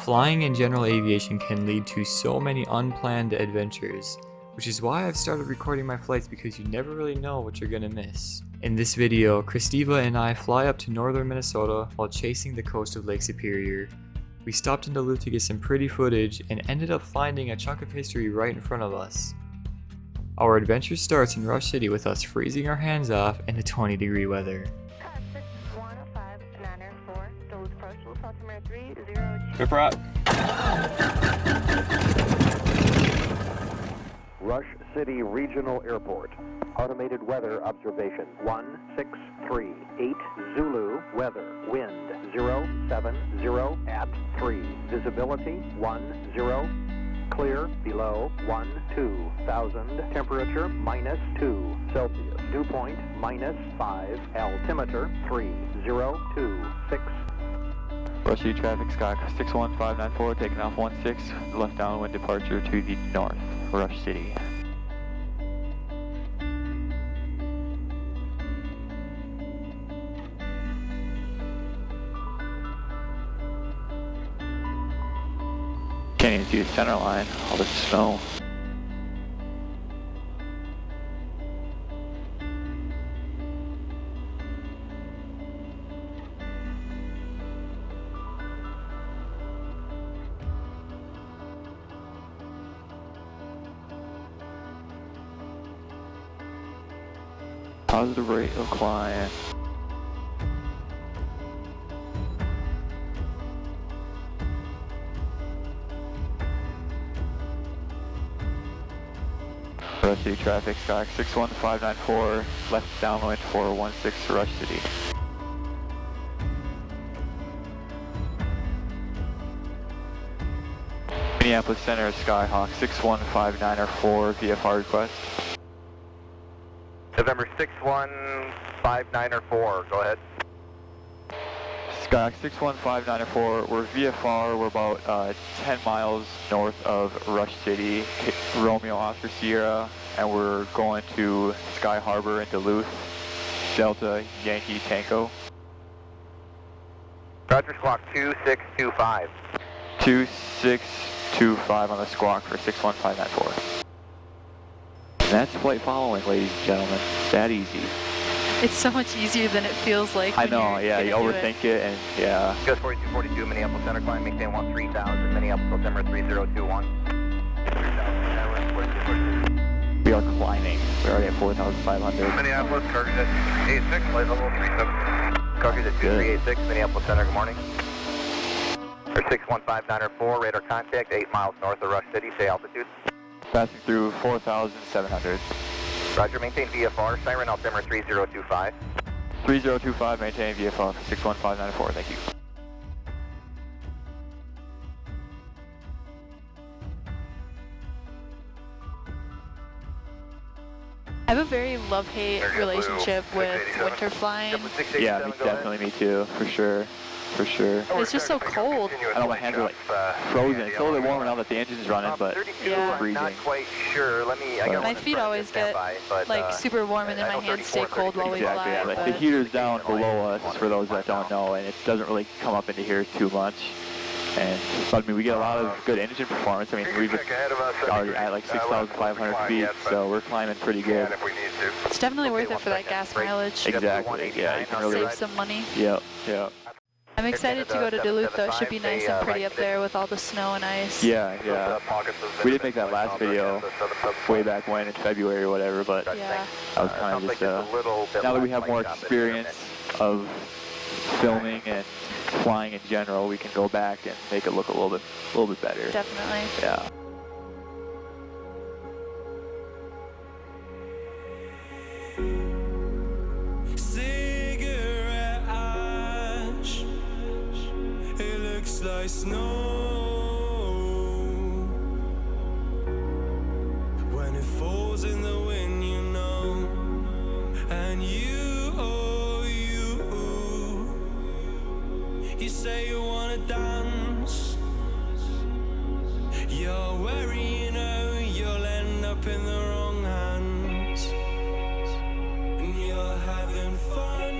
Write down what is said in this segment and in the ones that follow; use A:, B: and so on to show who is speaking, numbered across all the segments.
A: Flying and general aviation can lead to so many unplanned adventures, which is why I've started recording my flights, because you never really know what you're gonna miss. In this video, Christiva and I fly up to northern Minnesota while chasing the coast of Lake Superior. We stopped in Duluth to get some pretty footage and ended up finding a chunk of history right in front of us. Our adventure starts in Rush City with us freezing our hands off in the 20-degree weather.
B: Good route.
C: Rush City Regional Airport. Automated weather observation 163.8 Zulu weather. Wind 070 at 3. Visibility 10. Clear below 12,000. Temperature -2 Celsius. Dew point -5. Altimeter 3026.
B: Rush City traffic, Sky 61594, taking off 16, left downwind departure to the north, Rush City. Can't even see the center line, all the snow. Positive rate of climb. Rush City traffic, Sky 61594, left downwind 416 Rush City. Minneapolis Center, Skyhawk 61594, VFR request.
D: November 61594, go ahead.
B: Sky 61594, we're VFR, we're about 10 miles north of Rush City, Romeo Oscar Sierra, and we're going to Sky Harbor in Duluth, Delta Yankee Tango.
D: Roger, squawk 2625.
B: 2625 on the squawk for 61594. And that's flight following, ladies and gentlemen. That easy.
E: It's so much easier than it feels like.
B: I know, yeah, you overthink it, and yeah.
D: Ghost 4242, Minneapolis Center, climb, maintain 13,000, Minneapolis altimeter 3021.
B: We are climbing. We're already at 4,500.
D: Minneapolis, cargo at 86, flight level 37. Cargo at 2386, Minneapolis Center, good morning. Or 61594, radar contact, 8 miles north of Rush City, say altitude.
B: Passing through 4,700.
D: Roger, maintain VFR, siren altimeter 3025.
B: 3025, maintain VFR for 61594, thank you.
E: I have a very love-hate relationship with winter flying.
B: Yeah, definitely me too, for sure. For sure.
E: It's just so cold.
B: I know my hands are like frozen. It's a little bit warmer now that the engine's running, but
E: yeah.
B: freezing.
D: Not quite sure. Let me.
E: My feet always get like super warm, and then my hands stay cold while we fly.
B: Exactly. Yeah, like the heater's down below us, for those that don't know, and it doesn't really come up into here too much. And but I mean, we get a lot of good engine performance. I mean, we've already at like 6,500 feet, so we're climbing pretty good.
E: It's definitely worth it for that gas mileage.
B: Exactly. Yeah, you can really
E: save some money.
B: Yep. Yep.
E: I'm excited to go to Duluth though. It should be nice and pretty up there with all the snow and ice.
B: Yeah, yeah. We didn't make that last video way back when in February or whatever, but
E: yeah.
B: I was kind of just, now that we have more experience of filming and flying in general, we can go back and make it look a little bit better.
E: Definitely.
B: Yeah.
F: Like snow when it falls in the wind, you know, and you say you wanna dance, you're wary, you know, you'll end up in the wrong hands, and you're having fun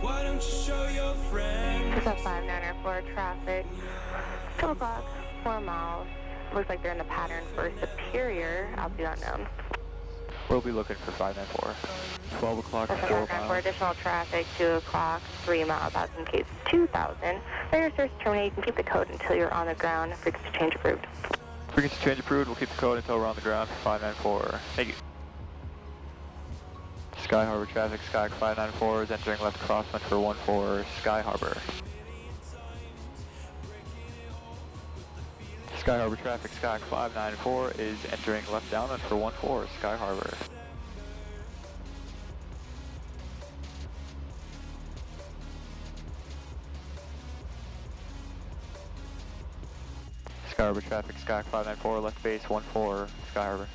F: Why don't you show your friends?
G: It's a 5904 traffic. 2 o'clock, 4 miles. Looks like they're in the pattern for Superior. Altitude unknown.
B: We'll be looking for 594. 12 o'clock,
G: That's
B: 4
G: 594
B: miles.
G: additional traffic. 2 o'clock, 3 miles. Out in case 2000. Radar source terminate. You can keep the code until you're on the ground. Frequency change approved.
B: Frequency change approved. We'll keep the code until we're on the ground for 594. Thank you. Sky Harbor traffic, Skyhawk 594 is entering left crosswind for 14, Sky Harbor. Sky Harbor traffic, Skyhawk 594 is entering left downwind for 14, Sky Harbor. Sky Harbor traffic, Skyhawk 594, left base 14, Sky Harbor.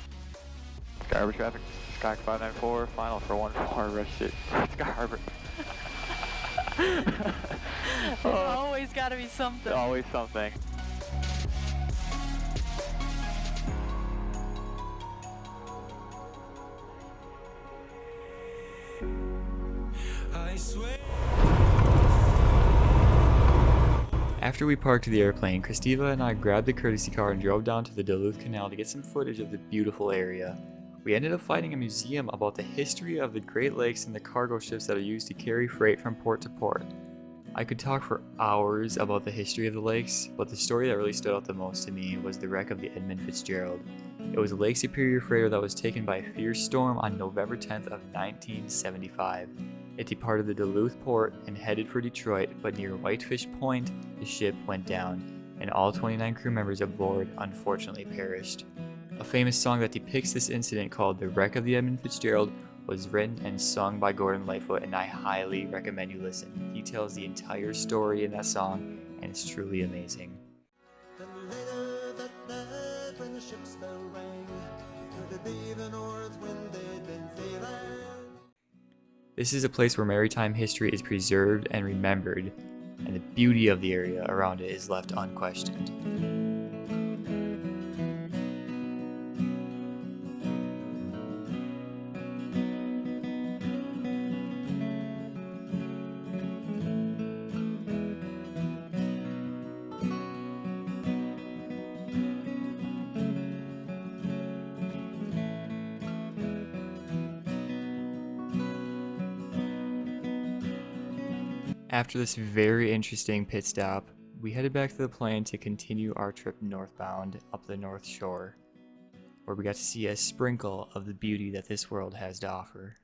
B: Sky Harbor traffic, Skyhawk 594, final for 14, Rush City, Sky Harbor.
E: There's always gotta be something.
B: Always something.
F: I swear.
A: After we parked the airplane, Christiva and I grabbed the courtesy car and drove down to the Duluth Canal to get some footage of the beautiful area. We ended up finding a museum about the history of the Great Lakes and the cargo ships that are used to carry freight from port to port. I could talk for hours about the history of the lakes, but the story that really stood out the most to me was the wreck of the Edmund Fitzgerald. It was a Lake Superior freighter that was taken by a fierce storm on November 10th of 1975. It departed the Duluth port and headed for Detroit, but near Whitefish Point, the ship went down, and all 29 crew members aboard unfortunately perished. A famous song that depicts this incident called The Wreck of the Edmund Fitzgerald was written and sung by Gordon Lightfoot, and I highly recommend you listen. He tells the entire story in that song, and it's truly amazing.
F: Then later that night when the ship's bell rang, could it be the north wind they'd been feeling?
A: This is a place where maritime history is preserved and remembered, and the beauty of the area around it is left unquestioned. After this very interesting pit stop, we headed back to the plane to continue our trip northbound up the North Shore, where we got to see a sprinkle of the beauty that this world has to offer.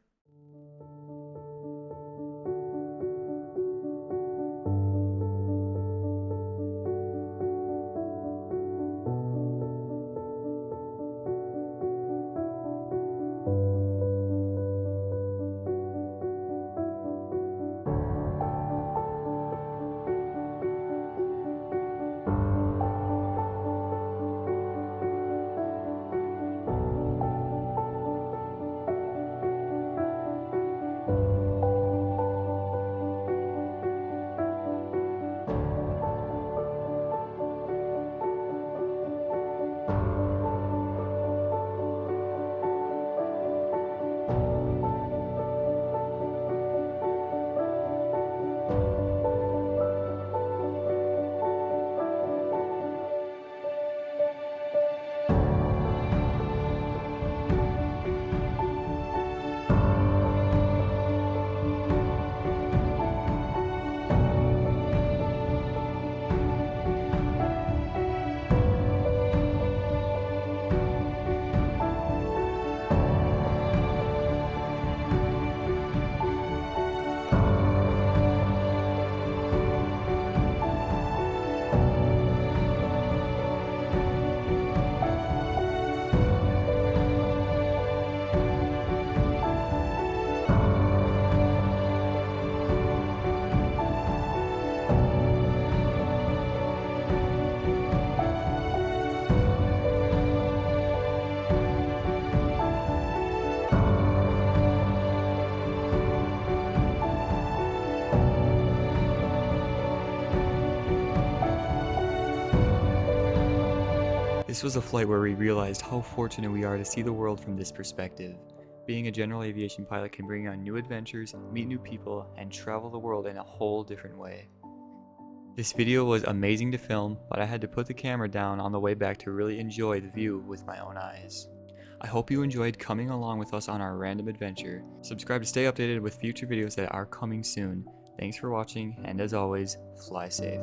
A: This was a flight where we realized how fortunate we are to see the world from this perspective. Being a general aviation pilot can bring on new adventures, meet new people, and travel the world in a whole different way. This video was amazing to film, but I had to put the camera down on the way back to really enjoy the view with my own eyes. I hope you enjoyed coming along with us on our random adventure. Subscribe to stay updated with future videos that are coming soon. Thanks for watching, and as always, fly safe.